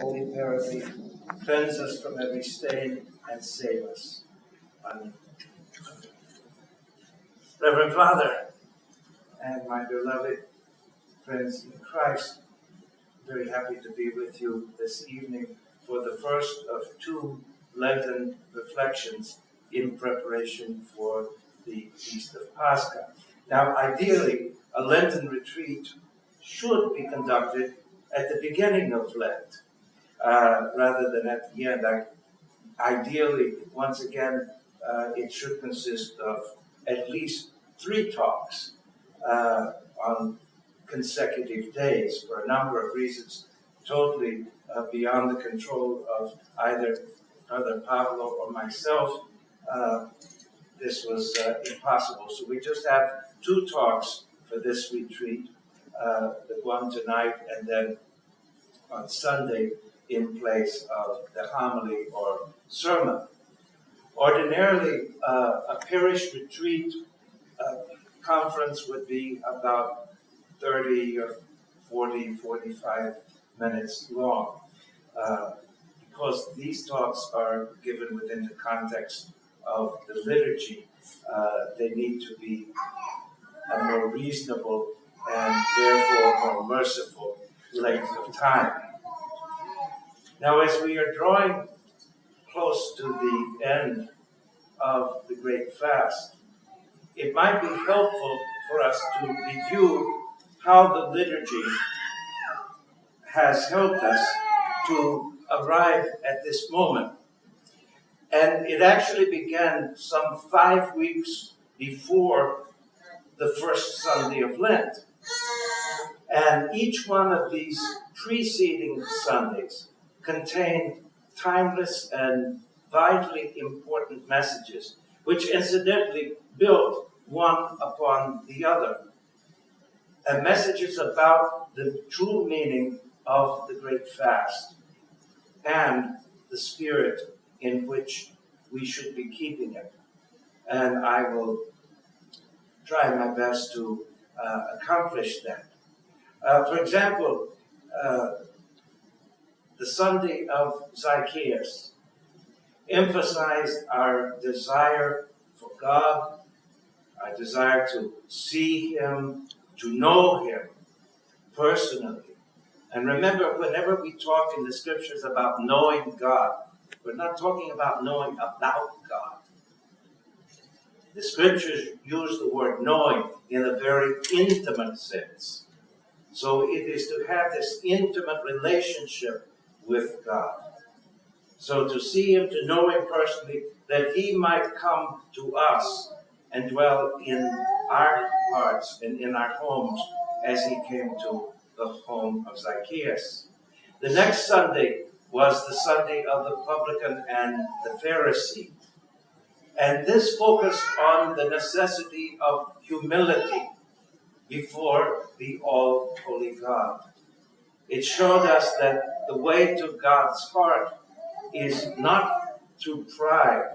Holy Pharisee, cleanse us from every stain and save us. Amen. Reverend Father, and my beloved friends in Christ, I'm very happy to be with you this evening for the first of two Lenten reflections in preparation for the Feast of Pascha. Now, ideally, a Lenten retreat should be conducted at the beginning of Lent, rather than at the end. Ideally, once again, it should consist of at least 3 talks on consecutive days for a number of reasons, totally beyond the control of either Father Pablo or myself. This was impossible. So we just have 2 talks for this retreat, the one tonight and then on Sunday in place of the homily or sermon. Ordinarily, a parish retreat conference would be about 30 or 40, 45 minutes long. Because these talks are given within the context of the liturgy, they need to be a more reasonable and therefore more merciful length of time. Now, as we are drawing close to the end of the Great Fast, it might be helpful for us to review how the liturgy has helped us to arrive at this moment. And it actually began some 5 weeks before the first Sunday of Lent. And each one of these preceding Sundays contained timeless and vitally important messages, which incidentally built one upon the other. And messages about the true meaning of the Great Fast and the spirit in which we should be keeping it. And I will try my best to accomplish that. For example, the Sunday of Zacchaeus emphasized our desire for God, our desire to see Him, to know Him personally. And remember, whenever we talk in the Scriptures about knowing God, we're not talking about knowing about God. The Scriptures use the word knowing in a very intimate sense. So it is to have this intimate relationship with God. So to see Him, to know Him personally, that He might come to us and dwell in our hearts and in our homes as He came to the home of Zacchaeus. The next Sunday was the Sunday of the Publican and the Pharisee. And this focused on the necessity of humility before the all-holy God. It showed us that the way to God's heart is not through pride,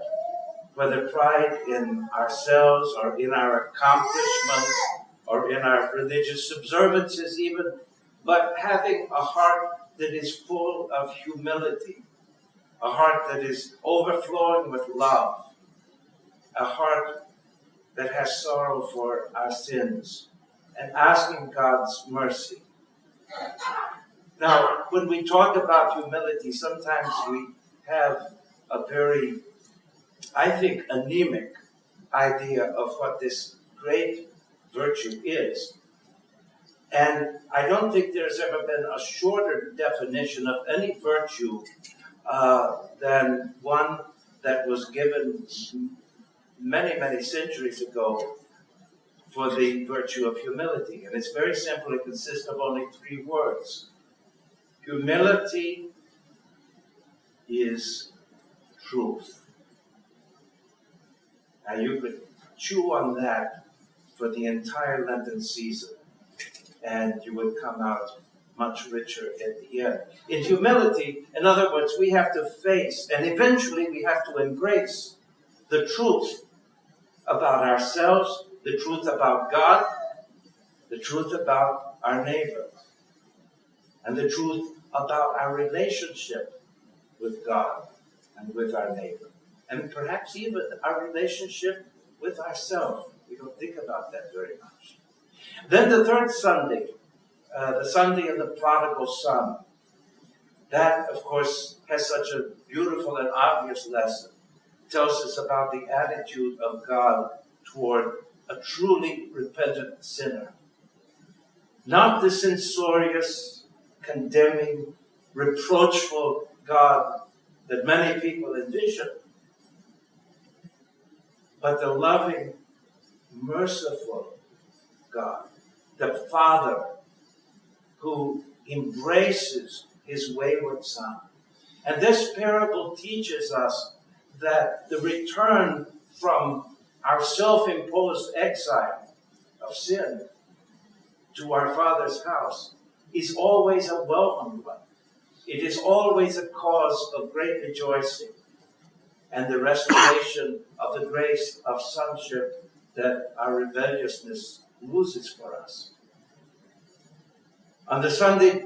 whether pride in ourselves or in our accomplishments or in our religious observances even, but having a heart that is full of humility, a heart that is overflowing with love, a heart that has sorrow for our sins, and asking God's mercy. Now, when we talk about humility, sometimes we have a very, I think, anemic idea of what this great virtue is. And I don't think there's ever been a shorter definition of any virtue than one that was given many, many centuries ago for the virtue of humility. And it's very simple. It consists of only 3 words. Humility is truth. Now you could chew on that for the entire Lenten season, and you would come out much richer at the end. In humility, in other words, we have to face, and eventually we have to embrace the truth about ourselves, the truth about God, the truth about our neighbor, and the truth about our relationship with God and with our neighbor, and perhaps even our relationship with ourselves. We don't think about that very much. Then the third Sunday, the Sunday of the Prodigal Son, that, of course, has such a beautiful and obvious lesson. It tells us about the attitude of God toward a truly repentant sinner. Not the censorious, condemning, reproachful God that many people envision, but the loving, merciful God, the Father who embraces his wayward son. And this parable teaches us that the return from our self-imposed exile of sin to our Father's house is always a welcome one. It is always a cause of great rejoicing and the restoration of the grace of sonship that our rebelliousness loses for us. On the Sunday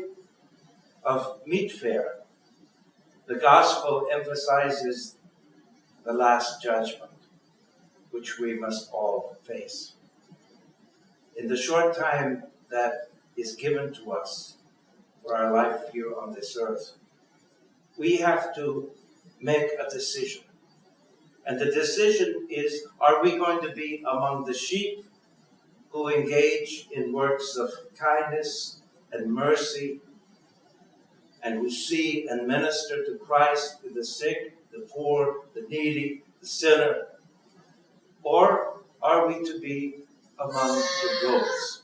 of Meat Fair, the Gospel emphasizes the last judgment, which we must all face. In the short time that is given to us for our life here on this earth, we have to make a decision. And the decision is, are we going to be among the sheep who engage in works of kindness and mercy, and who see and minister to Christ to the sick, the poor, the needy, the sinner? Or are we to be among the goats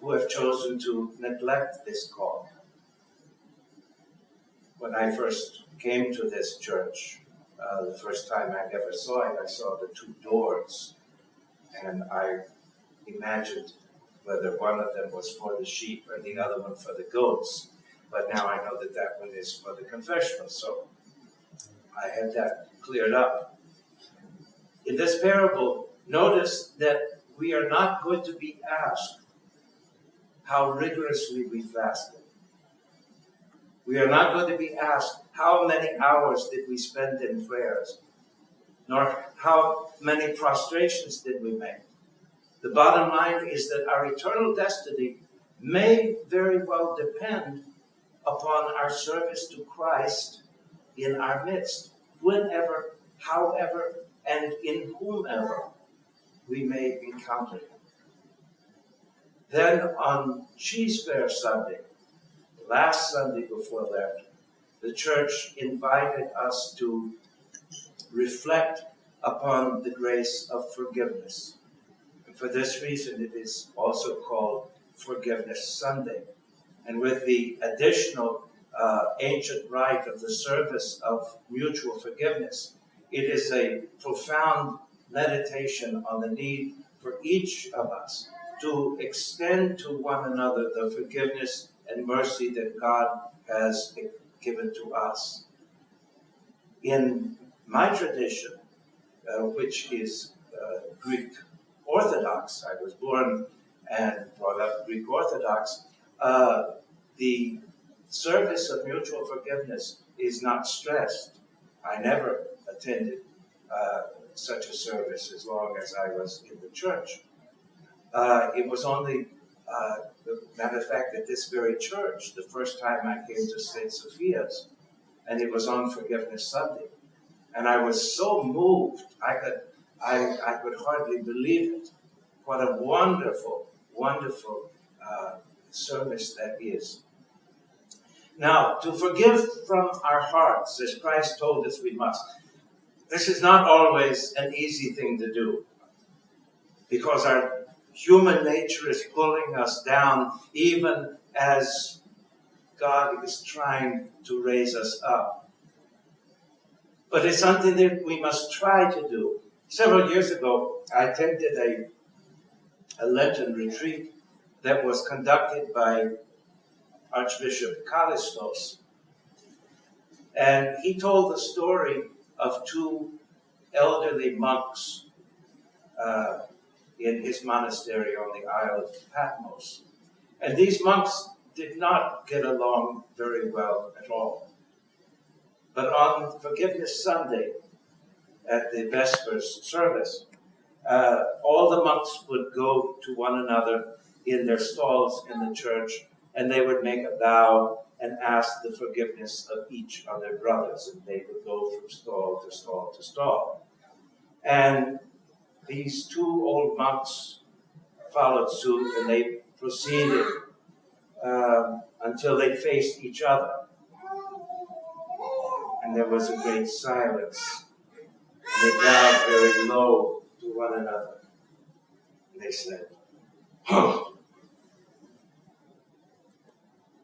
who have chosen to neglect this call? When I first came to this church, the first time I ever saw it, I saw the two doors, and I imagined whether one of them was for the sheep and the other one for the goats. But now I know that that one is for the confessional, so I had that cleared up. In this parable, notice that we are not going to be asked how rigorously we fasted. We are not going to be asked how many hours did we spend in prayers, nor how many prostrations did we make. The bottom line is that our eternal destiny may very well depend upon our service to Christ in our midst, whenever, however, and in whomever we may encounter him. Then on Cheese Fair Sunday, the last Sunday before Lent, the church invited us to reflect upon the grace of forgiveness. And for this reason, it is also called Forgiveness Sunday. And with the additional ancient rite of the service of mutual forgiveness, it is a profound meditation on the need for each of us to extend to one another the forgiveness and mercy that God has given to us. In my tradition, which is Greek Orthodox, I was born and brought up Greek Orthodox, the service of mutual forgiveness is not stressed. I never attended such a service as long as I was in the church. It was only, matter of fact, at this very church, the first time I came to St. Sophia's, and it was on Forgiveness Sunday. And I was so moved, I could hardly believe it. What a wonderful, wonderful service that is. Now, to forgive from our hearts, as Christ told us we must, this is not always an easy thing to do, because our human nature is pulling us down, even as God is trying to raise us up. But it's something that we must try to do. Several years ago, I attended a Lenten retreat that was conducted by Archbishop Kallistos. And he told the story of two elderly monks in his monastery on the Isle of Patmos. And these monks did not get along very well at all. But on Forgiveness Sunday, at the Vespers service, all the monks would go to one another in their stalls in the church, and they would make a vow and ask the forgiveness of each of their brothers, and they would go from stall to stall to stall. And these two old monks followed suit, and they proceeded until they faced each other. And there was a great silence. And they bowed very low to one another. And they said, "Oh."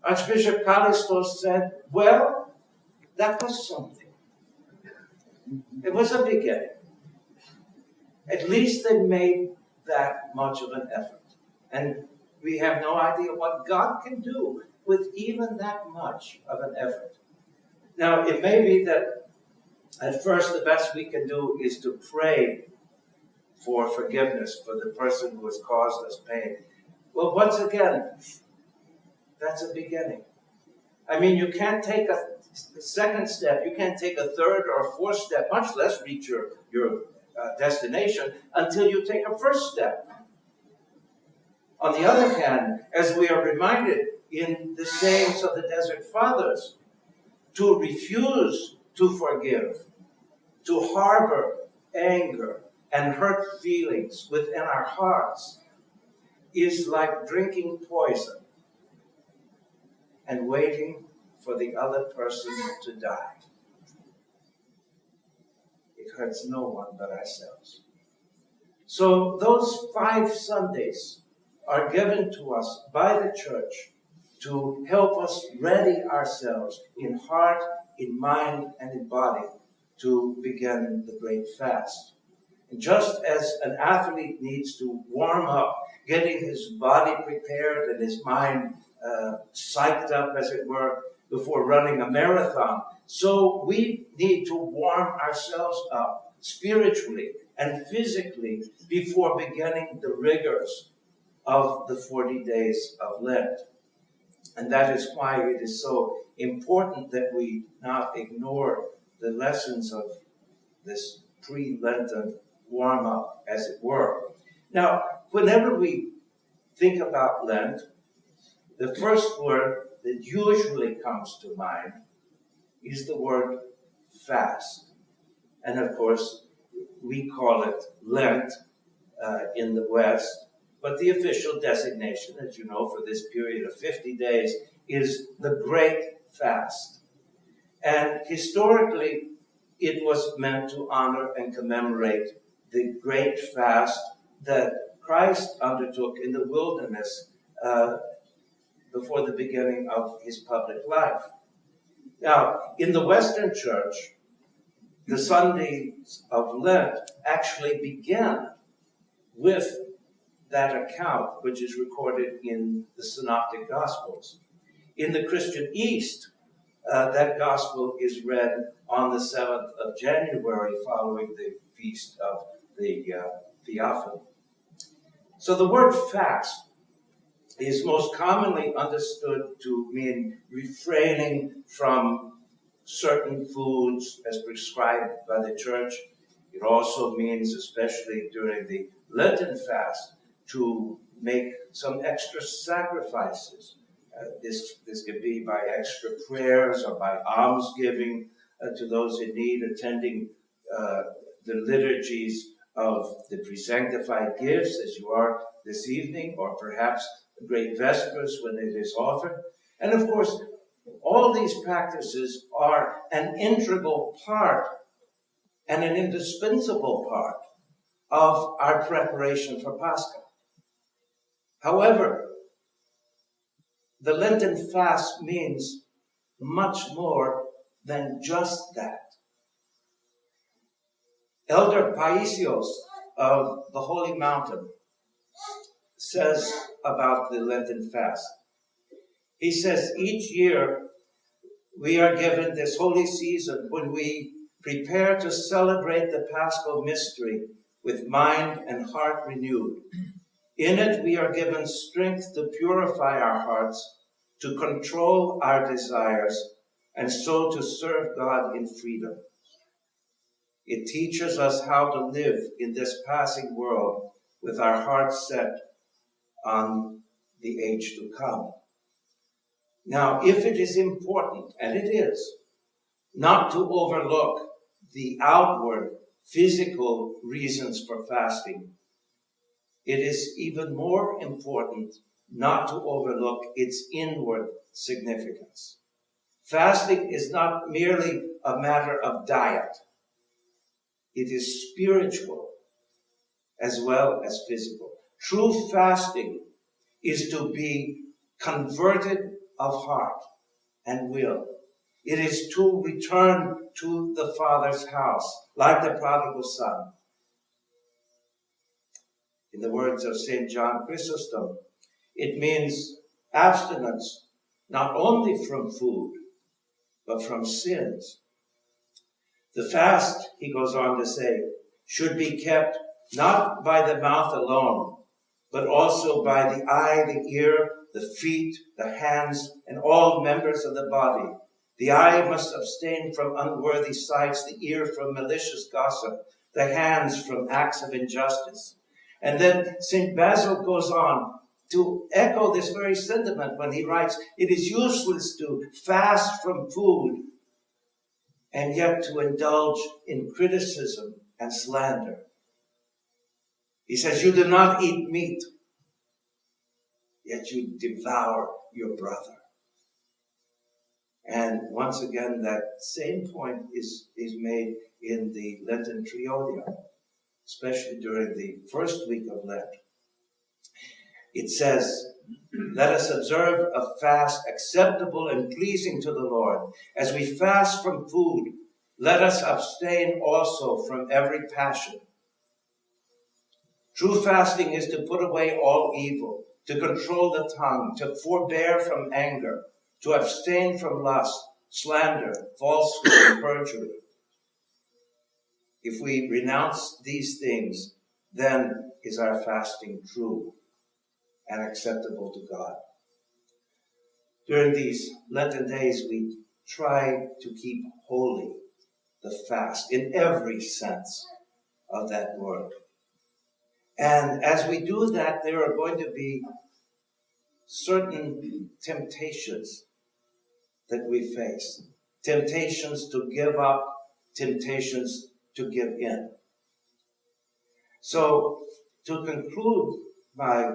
Archbishop Callistos said, "Well, that was something. It was a beginning. At least they made that much of an effort. And we have no idea what God can do with even that much of an effort." Now, it may be that at first the best we can do is to pray for forgiveness for the person who has caused us pain. Well, once again, that's a beginning. I mean, you can't take a second step, you can't take a third or a fourth step, much less reach your destination until you take a first step. On the other hand, as we are reminded in the sayings of the Desert Fathers, to refuse to forgive, to harbor anger and hurt feelings within our hearts is like drinking poison and waiting for the other person to die. It hurts no one but ourselves. So those 5 Sundays are given to us by the church to help us ready ourselves in heart, in mind, and in body to begin the great fast. And just as an athlete needs to warm up, getting his body prepared and his mind psyched up, as it were, before running a marathon, so we need to warm ourselves up spiritually and physically before beginning the rigors of the 40 days of Lent. And that is why it is so important that we not ignore the lessons of this pre-Lenten warm-up, as it were. Now, whenever we think about Lent, the first word that usually comes to mind is the word fast. And of course, we call it Lent in the West, but the official designation, as you know, for this period of 50 days is the Great Fast. And historically, it was meant to honor and commemorate the great fast that Christ undertook in the wilderness before the beginning of his public life. Now, in the Western Church, the Sundays of Lent actually begin with that account, which is recorded in the Synoptic Gospels. In the Christian East, that Gospel is read on the 7th of January, following the feast of the Theophany. So the word fast is most commonly understood to mean refraining from certain foods as prescribed by the church. It also means, especially during the Lenten fast, to make some extra sacrifices. This could be by extra prayers or by almsgiving to those in need, attending the liturgies of the pre-sanctified gifts, as you are this evening, or perhaps the great Vespers when it is offered. And of course, all these practices are an integral part and an indispensable part of our preparation for Pascha. However, the Lenten fast means much more than just that. Elder Paisios of the Holy Mountain says about the Lenten fast. He says, each year we are given this holy season when we prepare to celebrate the Paschal mystery with mind and heart renewed. In it we are given strength to purify our hearts, to control our desires and so to serve God in freedom. It teaches us how to live in this passing world with our hearts set on the age to come. Now, if it is important, and it is, not to overlook the outward physical reasons for fasting, it is even more important not to overlook its inward significance. Fasting is not merely a matter of diet. It is spiritual as well as physical. True fasting is to be converted of heart and will. It is to return to the Father's house, like the Prodigal Son. In the words of St. John Chrysostom, it means abstinence not only from food, but from sins. The fast, he goes on to say, should be kept not by the mouth alone, but also by the eye, the ear, the feet, the hands, and all members of the body. The eye must abstain from unworthy sights, the ear from malicious gossip, the hands from acts of injustice. And then St. Basil goes on to echo this very sentiment when he writes, it is useless to fast from food and yet to indulge in criticism and slander. He says, you do not eat meat, yet you devour your brother. And once again, that same point is made in the Lenten Triodion, especially during the first week of Lent. It says, let us observe a fast acceptable and pleasing to the Lord. As we fast from food, let us abstain also from every passion. True fasting is to put away all evil, to control the tongue, to forbear from anger, to abstain from lust, slander, falsehood, and perjury. If we renounce these things, then is our fasting true and acceptable to God. During these Lenten days, we try to keep holy the fast in every sense of that word. And as we do that, there are going to be certain temptations that we face. Temptations to give up, temptations to give in. So, to conclude my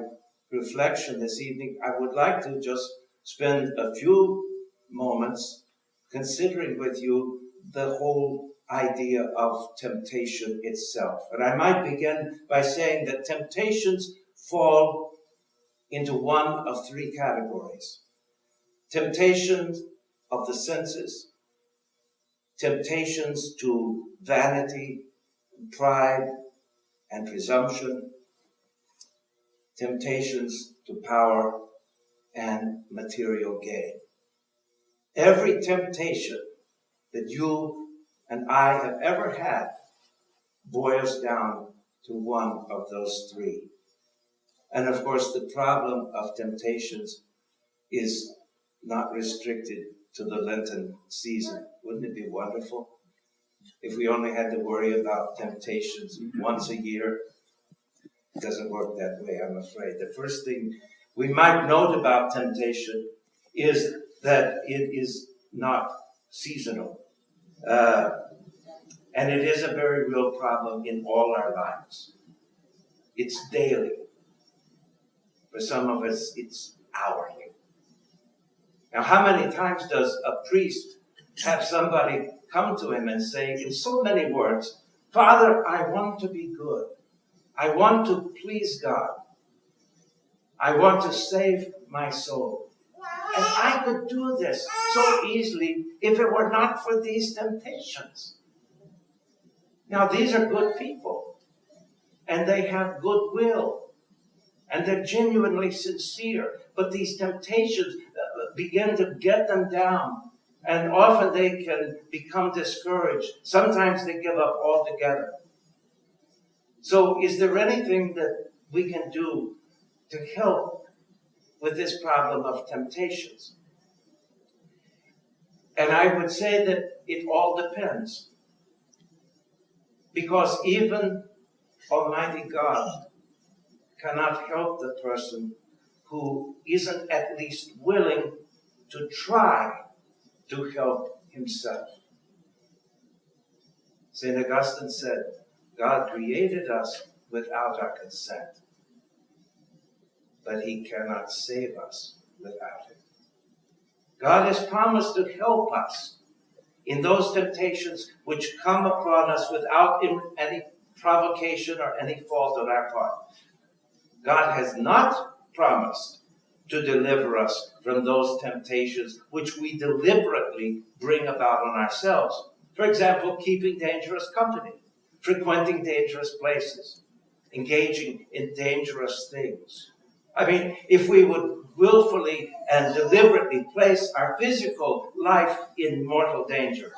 reflection this evening, I would like to just spend a few moments considering with you the whole idea of temptation itself. And I might begin by saying that temptations fall into one of three categories. Temptations of the senses, temptations to vanity, pride, and presumption, temptations to power and material gain. Every temptation that you and I have ever had boils down to one of those three. And of course, the problem of temptations is not restricted to the Lenten season. Wouldn't it be wonderful if we only had to worry about temptations once a year? It doesn't work that way, I'm afraid. The first thing we might note about temptation is that it is not seasonal. And it is a very real problem in all our lives. It's daily. For some of us, it's hourly. Now, how many times does a priest have somebody come to him and say, in so many words, Father, I want to be good. I want to please God. I want to save my soul. And I could do this so easily if it were not for these temptations. Now, these are good people, and they have goodwill, and they're genuinely sincere. But these temptations begin to get them down, and often they can become discouraged. Sometimes they give up altogether. So is there anything that we can do to help with this problem of temptations? And I would say that it all depends. Because even Almighty God cannot help the person who isn't at least willing to try to help himself. St. Augustine said, God created us without our consent, but he cannot save us without it. God has promised to help us in those temptations which come upon us without any provocation or any fault on our part. God has not promised to deliver us from those temptations which we deliberately bring about on ourselves. For example, keeping dangerous company, frequenting dangerous places, engaging in dangerous things. I mean, if we would willfully and deliberately place our physical life in mortal danger,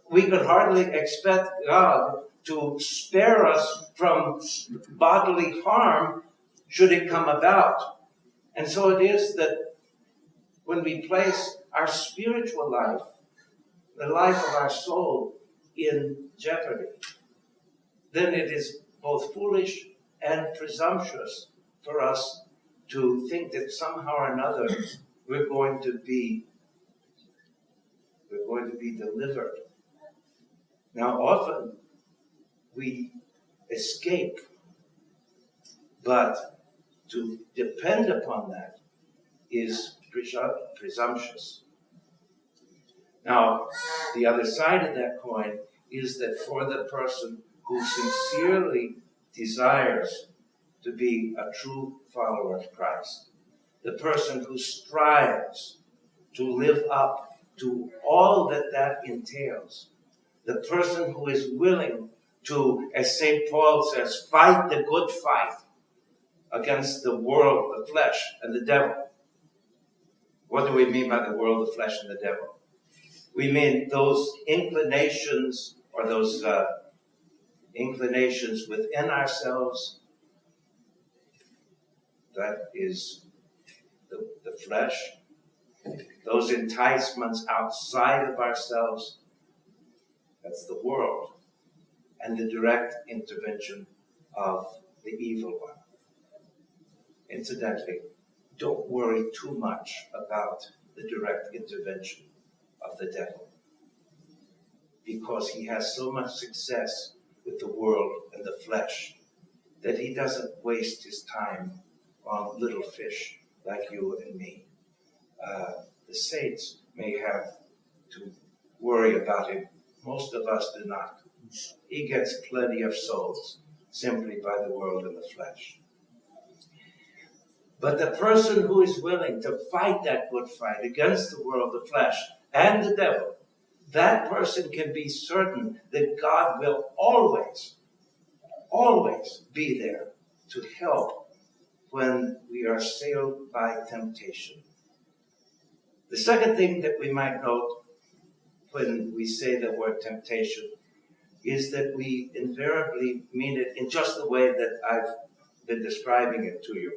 we could hardly expect God to spare us from bodily harm should it come about. And so it is that when we place our spiritual life, the life of our soul, in jeopardy, then it is both foolish and presumptuous for us to think that somehow or another we're going to be delivered. Now, often we escape, but to depend upon that is presumptuous. Now, the other side of that coin is that for the person who sincerely desires to be a true follower of Christ, the person who strives to live up to all that entails, the person who is willing to, as St. Paul says, fight the good fight against the world, the flesh, and the devil. What do we mean by the world, the flesh, and the devil? We mean those inclinations or those inclinations within ourselves. That is the flesh. Those enticements outside of ourselves. That's the world. And the direct intervention of the evil one. Incidentally, don't worry too much about the direct intervention of the devil, because he has so much success with the world and the flesh that he doesn't waste his time on little fish like you and me. The saints may have to worry about him. Most of us do not. He gets plenty of souls simply by the world and the flesh. But the person who is willing to fight that good fight against the world, the flesh, and the devil, that person can be certain that God will always be there to help when we are assailed by temptation. The second thing that we might note when we say the word temptation is that we invariably mean it in just the way that I've been describing it to you.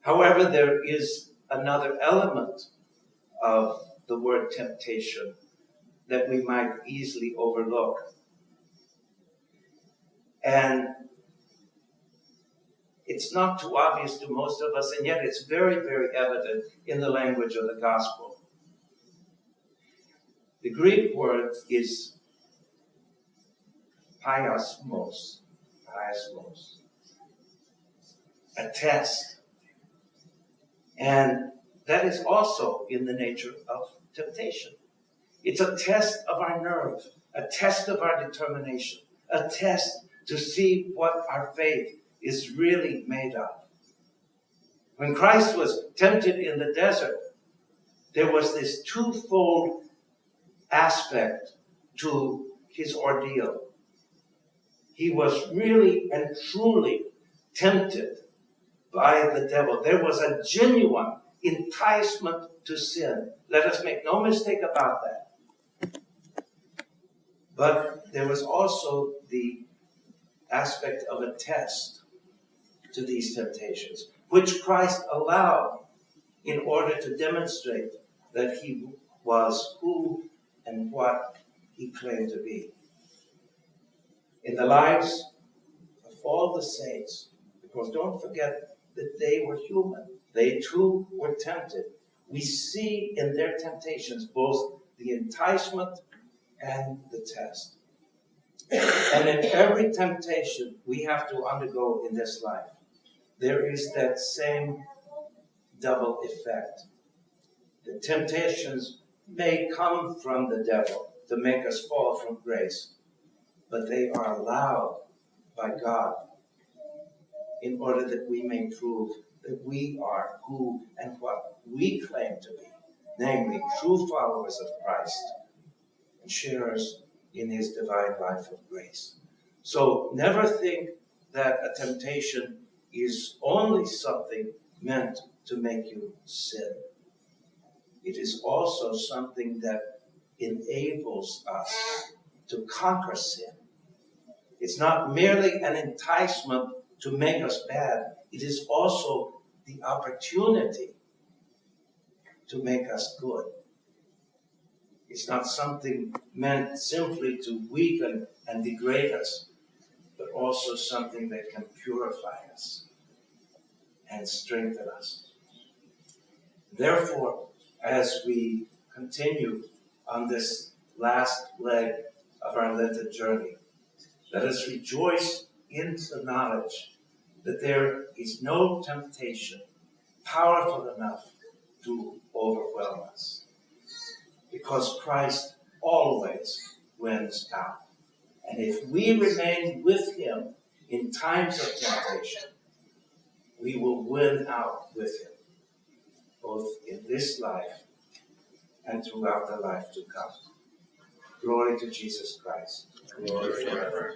However, there is another element of the word temptation that we might easily overlook. And it's not too obvious to most of us, and yet it's very, very evident in the language of the gospel. The Greek word is paiasmos, a test. And that is also in the nature of temptation. It's a test of our nerve, a test of our determination, a test to see what our faith is really made of. When Christ was tempted in the desert, there was this twofold aspect to his ordeal. He was really and truly tempted by the devil. There was a genuine enticement to sin. Let us make no mistake about that. But there was also the aspect of a test to these temptations, which Christ allowed in order to demonstrate that he was who and what he claimed to be. In the lives of all the saints, because don't forget that they were human. They too were tempted. We see in their temptations both the enticement and the test. And in every temptation we have to undergo in this life, there is that same double effect. The temptations may come from the devil to make us fall from grace, but they are allowed by God in order that we may prove that we are who and what we claim to be, namely true followers of Christ and sharers in his divine life of grace. So never think that a temptation is only something meant to make you sin. It is also something that enables us to conquer sin. It's not merely an enticement to make us bad. It is also the opportunity to make us good. It's not something meant simply to weaken and degrade us, but also something that can purify us and strengthen us. Therefore, as we continue on this last leg of our Lenten journey, let us rejoice in the knowledge that there is no temptation powerful enough to overwhelm us, because Christ always wins out. And if we remain with him in times of temptation, we will win out with him, both in this life and throughout the life to come. Glory to Jesus Christ. Glory forever.